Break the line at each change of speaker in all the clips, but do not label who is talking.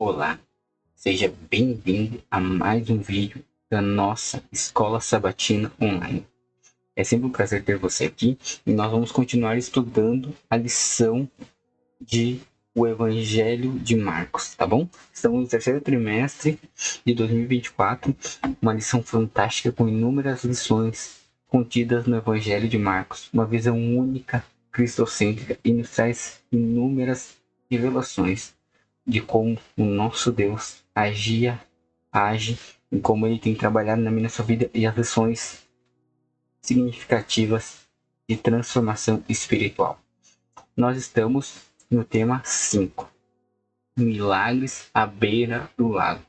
Olá, seja bem-vindo a mais um vídeo da nossa Escola Sabatina Online. É sempre um prazer ter você aqui e nós vamos continuar estudando a lição de o Evangelho de Marcos, tá bom? Estamos no terceiro trimestre de 2024, uma lição fantástica com inúmeras lições contidas no Evangelho de Marcos, uma visão única, cristocêntrica e nos traz inúmeras revelações de como o nosso Deus age e como ele tem trabalhado na minha sua vida e as lições significativas de transformação espiritual. Nós estamos no tema 5, milagres à beira do lago.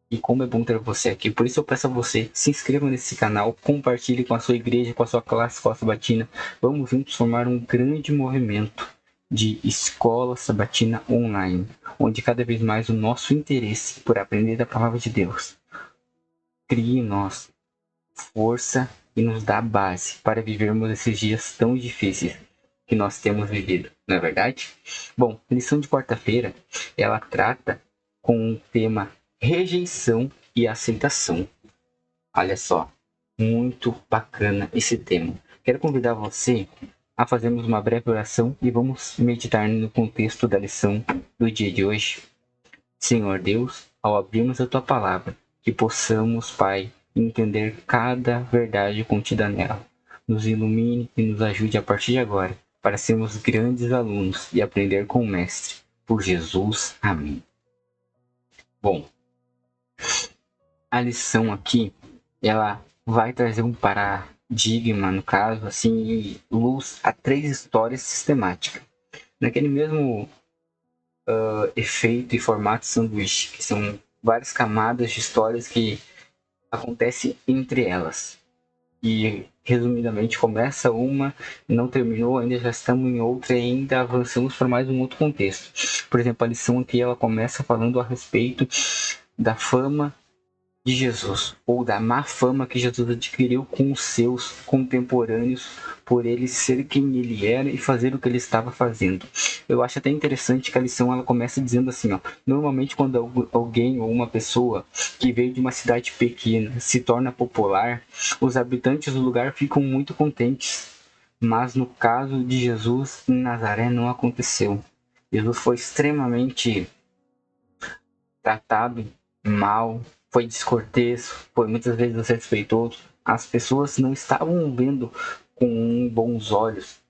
E como é bom ter você aqui, por isso eu peço a você, se inscreva nesse canal, compartilhe com a sua igreja, com a sua classe Escola Sabatina. Vamos juntos formar um grande movimento de Escola Sabatina Online, onde cada vez mais o nosso interesse por aprender a palavra de Deus crie em nós força e nos dá base para vivermos esses dias tão difíceis que nós temos vivido, não é verdade? Bom, a lição de quarta-feira, ela trata com o tema rejeição e aceitação. Olha só, muito bacana esse tema. Quero convidar você a fazermos uma breve oração e vamos meditar no contexto da lição do dia de hoje. Senhor Deus, ao abrirmos a tua palavra, que possamos, Pai, entender cada verdade contida nela. Nos ilumine e nos ajude a partir de agora para sermos grandes alunos e aprender com o Mestre. Por Jesus. Amém. Bom, a lição aqui, ela vai trazer um paradigma, no caso, assim, luz a 3 histórias sistemáticas. Naquele mesmo efeito e formato sanduíche, que são várias camadas de histórias que acontecem entre elas. E, resumidamente, começa uma, não terminou, ainda já estamos em outra e ainda avançamos para mais um outro contexto. Por exemplo, a lição aqui ela começa falando a respeito da fama de Jesus, ou da má fama que Jesus adquiriu com os seus contemporâneos por ele ser quem ele era e fazer o que ele estava fazendo. Eu acho até interessante que a lição ela começa dizendo assim, ó, normalmente quando alguém ou uma pessoa que veio de uma cidade pequena se torna popular, os habitantes do lugar ficam muito contentes. Mas no caso de Jesus em Nazaré não aconteceu. Jesus foi extremamente tratado mal, foi descortês, foi muitas vezes desrespeitoso. As pessoas não estavam vendo com bons olhos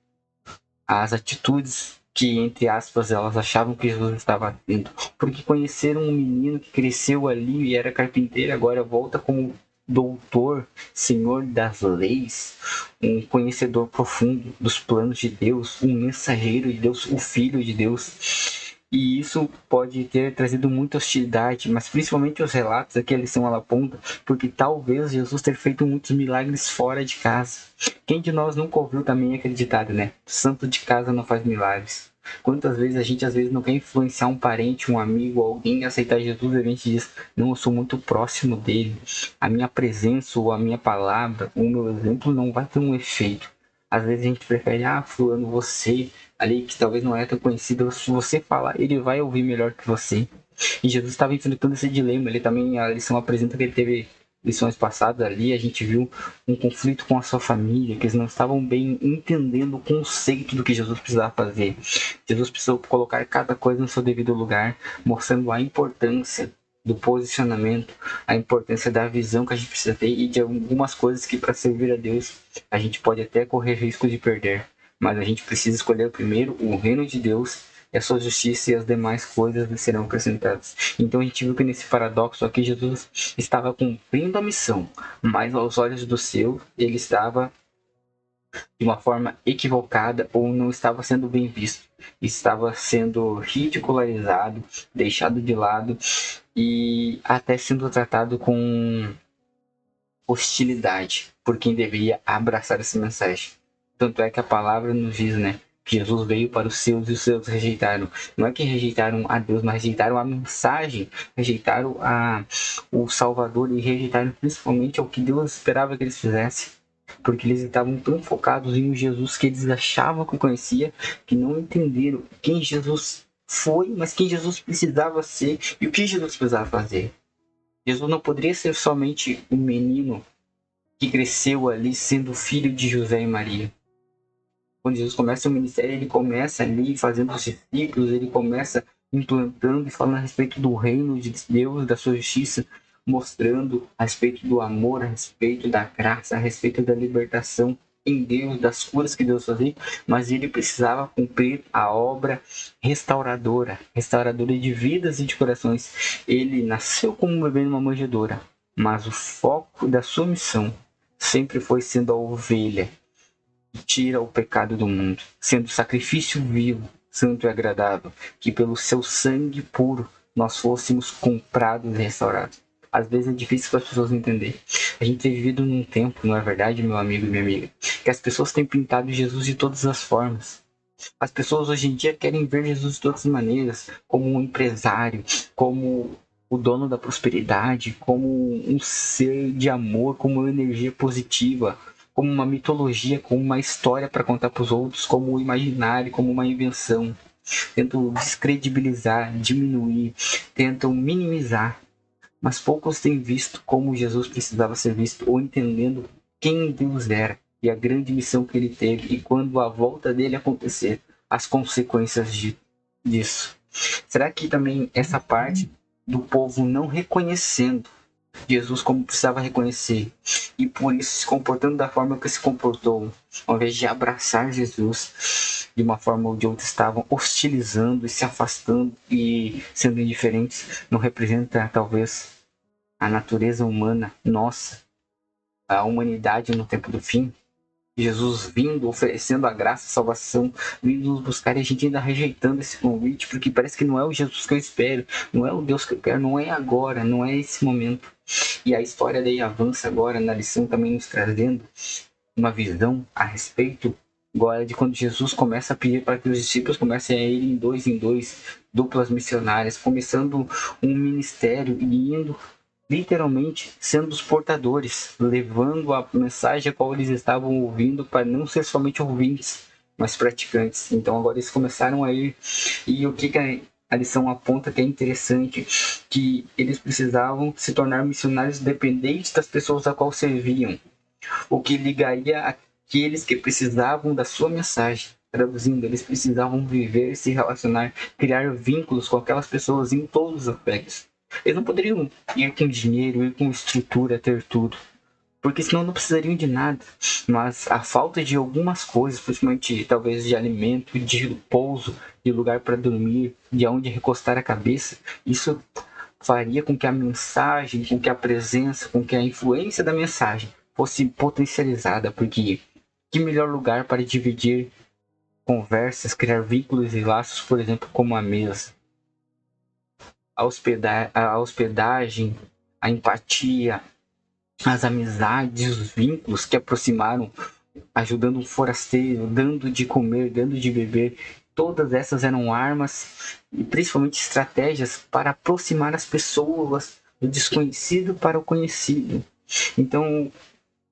as atitudes que, entre aspas, elas achavam que Jesus estava tendo. Porque conheceram um menino que cresceu ali e era carpinteiro, agora volta como doutor, senhor das leis, um conhecedor profundo dos planos de Deus, um mensageiro de Deus, o Filho de Deus. E isso pode ter trazido muita hostilidade, mas principalmente os relatos aqui, a lição ela aponta, porque talvez Jesus ter feito muitos milagres fora de casa. Quem de nós nunca ouviu também acreditado, né? Santo de casa não faz milagres. Quantas vezes a gente às vezes não quer influenciar um parente, um amigo, alguém a aceitar Jesus e a gente diz, não, eu sou muito próximo dele. A minha presença ou a minha palavra, o meu exemplo não vai ter um efeito. Às vezes a gente prefere, fulano, você ali que talvez não é tão conhecido, se você falar, ele vai ouvir melhor que você. E Jesus estava enfrentando esse dilema. Ele também, a lição apresenta que ele teve lições passadas ali, a gente viu um conflito com a sua família, que eles não estavam bem entendendo o conceito do que Jesus precisava fazer. Jesus precisou colocar cada coisa no seu devido lugar, mostrando a importância do posicionamento, a importância da visão que a gente precisa ter e de algumas coisas que para servir a Deus a gente pode até correr risco de perder, mas a gente precisa escolher primeiro o reino de Deus e a sua justiça e as demais coisas lhe serão acrescentadas. Então a gente viu que nesse paradoxo aqui Jesus estava cumprindo a missão, mas aos olhos do seu ele estava de uma forma equivocada ou não estava sendo bem visto, estava sendo ridicularizado, deixado de lado e até sendo tratado com hostilidade por quem deveria abraçar essa mensagem. Tanto é que a palavra nos diz, né, que Jesus veio para os seus e os seus rejeitaram. Não é que rejeitaram a Deus, mas rejeitaram a mensagem, rejeitaram o Salvador e rejeitaram principalmente o que Deus esperava que eles fizessem. Porque eles estavam tão focados em um Jesus que eles achavam que conhecia, que não entenderam quem Jesus foi, mas quem Jesus precisava ser e o que Jesus precisava fazer. Jesus não poderia ser somente um menino que cresceu ali sendo filho de José e Maria. Quando Jesus começa o ministério, ele começa ali fazendo os discípulos, ele começa implantando e falando a respeito do reino de Deus, da sua justiça, mostrando a respeito do amor, a respeito da graça, a respeito da libertação em Deus, das curas que Deus fazia, mas ele precisava cumprir a obra restauradora, restauradora de vidas e de corações. Ele nasceu como um bebê numa manjedoura, mas o foco da sua missão sempre foi sendo a ovelha que tira o pecado do mundo, sendo sacrifício vivo, santo e agradável, que pelo seu sangue puro nós fôssemos comprados e restaurados. Às vezes é difícil para as pessoas entenderem. A gente tem vivido num tempo, não é verdade, meu amigo e minha amiga, que as pessoas têm pintado Jesus de todas as formas. As pessoas hoje em dia querem ver Jesus de todas as maneiras, como um empresário, como o dono da prosperidade, como um ser de amor, como uma energia positiva, como uma mitologia, como uma história para contar para os outros, como um imaginário, como uma invenção. Tentam descredibilizar, diminuir, tentam minimizar, mas poucos têm visto como Jesus precisava ser visto ou entendendo quem Deus era e a grande missão que ele teve e quando a volta dele acontecer, as consequências disso. Será que também essa parte do povo não reconhecendo Jesus como precisava reconhecer e por isso se comportando da forma que se comportou, ao invés de abraçar Jesus de uma forma ou de outra estavam hostilizando e se afastando e sendo indiferentes, não representa talvez a natureza humana nossa, a humanidade no tempo do fim? Jesus vindo, oferecendo a graça, a salvação, vindo nos buscar e a gente ainda rejeitando esse convite, porque parece que não é o Jesus que eu espero, não é o Deus que eu quero, não é agora, não é esse momento. E a história daí avança agora na lição também nos trazendo uma visão a respeito agora de quando Jesus começa a pedir para que os discípulos comecem a ir em dois, duplas missionárias, começando um ministério e indo literalmente sendo os portadores, levando a mensagem a qual eles estavam ouvindo para não ser somente ouvintes, mas praticantes. Então agora eles começaram a ir, e o que a lição aponta que é interessante, que eles precisavam se tornar missionários dependentes das pessoas a qual serviam, o que ligaria aqueles que precisavam da sua mensagem. Traduzindo, eles precisavam viver, se relacionar, criar vínculos com aquelas pessoas em todos os aspectos. Eles não poderiam ir com dinheiro, ir com estrutura, ter tudo, porque senão não precisariam de nada. Mas a falta de algumas coisas, principalmente talvez de alimento, de pouso, de lugar para dormir, de onde recostar a cabeça, isso faria com que a mensagem, com que a presença, com que a influência da mensagem fosse potencializada, porque que melhor lugar para dividir conversas, criar vínculos e laços, por exemplo, como a mesa. A hospedagem, a empatia, as amizades, os vínculos que aproximaram, ajudando um forasteiro, dando de comer, dando de beber. Todas essas eram armas e principalmente estratégias para aproximar as pessoas do desconhecido para o conhecido. Então,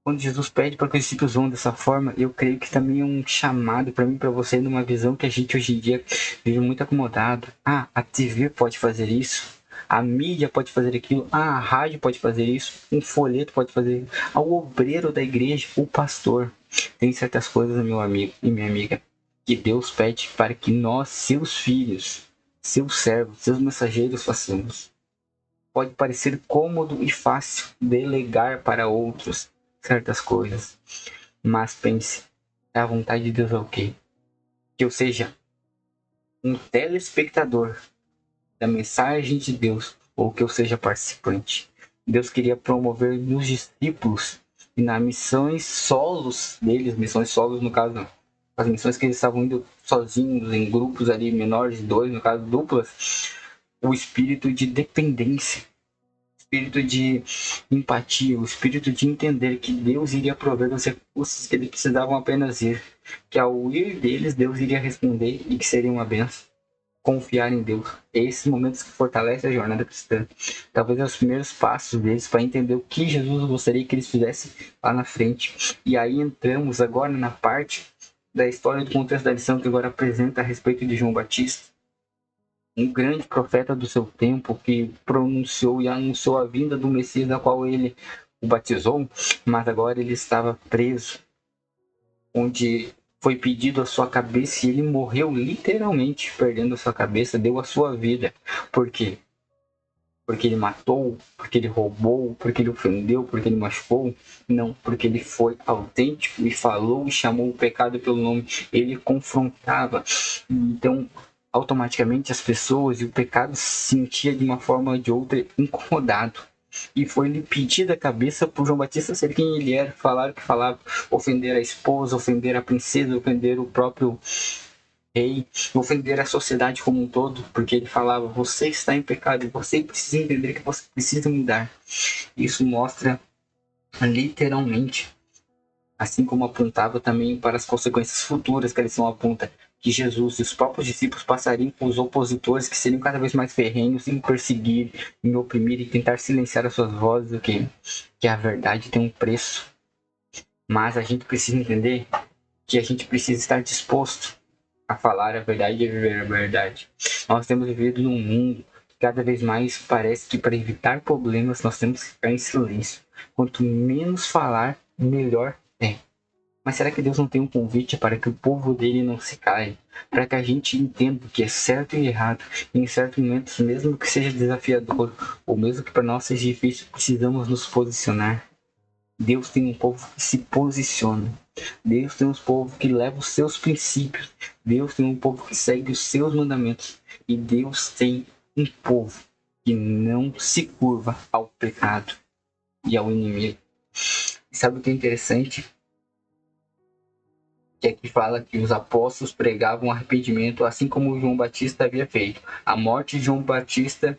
quando Jesus pede para que os discípulos vão dessa forma, eu creio que também é um chamado para mim, para você, numa visão que a gente hoje em dia vive muito acomodado. Ah, a TV pode fazer isso, a mídia pode fazer aquilo, ah, a rádio pode fazer isso, um folheto pode fazer isso, o obreiro da igreja, o pastor. Tem certas coisas, meu amigo e minha amiga, que Deus pede para que nós, seus filhos, seus servos, seus mensageiros, façamos. Pode parecer cômodo e fácil delegar para outros certas coisas, mas pense, a vontade de Deus é o quê? Que eu seja um telespectador da mensagem de Deus ou que eu seja participante. Deus queria promover nos discípulos e nas missões solos deles, missões solos no caso, as missões que eles estavam indo sozinhos, em grupos ali menores de dois, no caso duplas, o espírito de dependência, espírito de empatia, o espírito de entender que Deus iria prover os recursos que eles precisavam apenas ir, que ao ir deles, Deus iria responder e que seria uma benção. Confiar em Deus. É esses momentos que fortalecem a jornada cristã. Talvez os primeiros passos deles para entender o que Jesus gostaria que eles fizessem lá na frente. E aí entramos agora na parte da história do contexto da lição que agora apresenta a respeito de João Batista. um grande profeta do seu tempo que pronunciou e anunciou a vinda do Messias, a qual ele o batizou, mas agora ele estava preso, onde foi pedido a sua cabeça e ele morreu literalmente, perdendo a sua cabeça, deu a sua vida. Por quê? Porque ele matou, porque ele roubou, porque ele ofendeu, porque ele machucou? Não, porque ele foi autêntico e falou e chamou o pecado pelo nome. Ele confrontava. Então, automaticamente as pessoas e o pecado se sentia de uma forma ou de outra incomodado. E foi-lhe pedida a cabeça por João Batista ser quem ele era, falar o que falava, ofender a esposa, ofender a princesa, ofender o próprio rei, ofender a sociedade como um todo, porque ele falava: você está em pecado e você precisa entender que você precisa mudar. Isso mostra literalmente, assim como apontava também para as consequências futuras que a lição aponta, que Jesus e os próprios discípulos passariam com os opositores, que seriam cada vez mais ferrenhos em perseguir, em oprimir e tentar silenciar as suas vozes, o que a verdade tem um preço. Mas a gente precisa entender que a gente precisa estar disposto a falar a verdade e a viver a verdade. Nós temos vivido num mundo que cada vez mais parece que para evitar problemas nós temos que ficar em silêncio. Quanto menos falar, melhor é. Mas será que Deus não tem um convite para que o povo dele não se caia? Para que a gente entenda o que é certo e errado. E em certos momentos, mesmo que seja desafiador, ou mesmo que para nós seja difícil, precisamos nos posicionar. Deus tem um povo que se posiciona. Deus tem um povo que leva os seus princípios. Deus tem um povo que segue os seus mandamentos. E Deus tem um povo que não se curva ao pecado e ao inimigo. E sabe o que é interessante? Que aqui fala que os apóstolos pregavam arrependimento, assim como João Batista havia feito. A morte de João Batista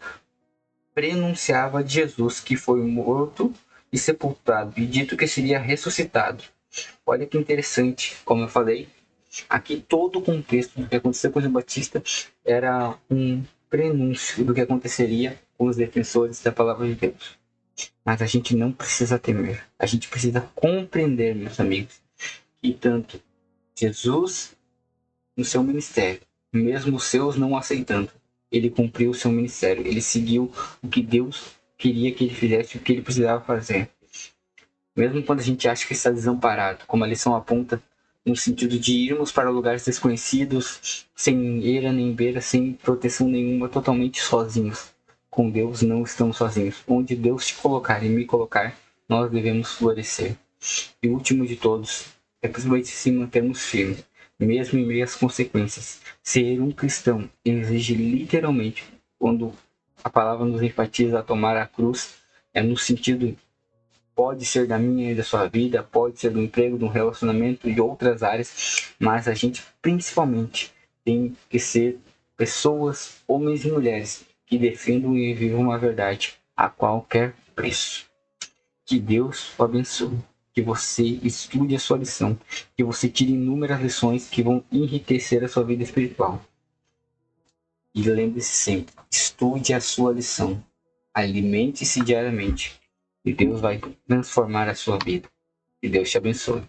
prenunciava de Jesus, que foi morto e sepultado, e dito que seria ressuscitado. Olha que interessante, como eu falei, aqui todo o contexto do que aconteceu com João Batista era um prenúncio do que aconteceria com os defensores da palavra de Deus. Mas a gente não precisa temer, a gente precisa compreender, meus amigos, que tanto Jesus, no seu ministério, mesmo os seus não aceitando, ele cumpriu o seu ministério, ele seguiu o que Deus queria que ele fizesse, o que ele precisava fazer. Mesmo quando a gente acha que está desamparado, como a lição aponta, no sentido de irmos para lugares desconhecidos, sem eira nem beira, sem proteção nenhuma, totalmente sozinhos. Com Deus não estamos sozinhos. Onde Deus te colocar e me colocar, nós devemos florescer. E o último de todos é principalmente se mantermos firmes, mesmo em meio às consequências. Ser um cristão exige literalmente, quando a palavra nos enfatiza a tomar a cruz, é no sentido, pode ser da minha e da sua vida, pode ser do emprego, do relacionamento e outras áreas, mas a gente principalmente tem que ser pessoas, homens e mulheres, que defendam e vivam a verdade a qualquer preço. Que Deus o abençoe, que você estude a sua lição, que você tire inúmeras lições que vão enriquecer a sua vida espiritual. E lembre-se sempre, estude a sua lição, alimente-se diariamente, e Deus vai transformar a sua vida. Que Deus te abençoe.